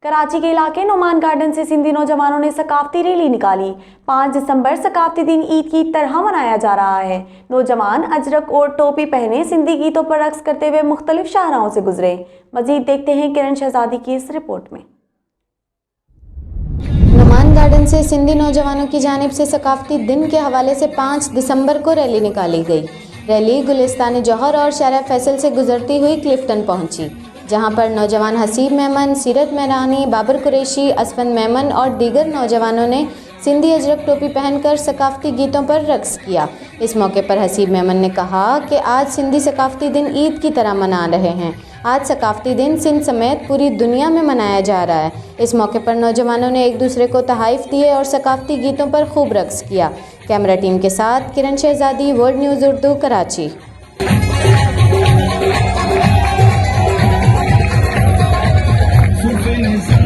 कराची के इलाके नोमान गार्डन से सिंधी नौजवानों ने सकाफती रैली निकाली। 5 दिसंबर सकाफती दिन ईद की तरह मनाया जा रहा है। नौजवान अजरक और टोपी पहने सिंधी गीतों पर रक्स करते हुए मुख्तलिफ शाहराहों से गुजरे। मजीद देखते हैं किरण शहजादी की इस रिपोर्ट में। नोमान गार्डन से सिंधी नौजवानों की जानिब से सकाफती दिन के हवाले से 5 दिसंबर को रैली निकाली गई। रैली गुलिस्तान जौहर और शारा फैसल से गुजरती हुई क्लिफ्टन पहुंची, जहां पर नौजवान हसीब मेमन, सीरत मैरानी, बाबर कुरैशी, असफन मेमन और दीगर नौजवानों ने सिंधी अजरक टोपी पहनकर सकाफती गीतों पर रक्स किया। इस मौके पर हसीब मेमन ने कहा कि आज सिंधी सकाफती दिन ईद की तरह मना रहे हैं। आज सकाफती दिन सिंध समेत पूरी दुनिया में मनाया जा रहा है। इस मौके पर नौजवानों ने एक दूसरे को तहाइफ दिए और सकाफती गीतों पर खूब रक्स किया। कैमरा टीम के साथ किरण शहजादी, वर्ल्ड न्यूज़ उर्दू, कराची।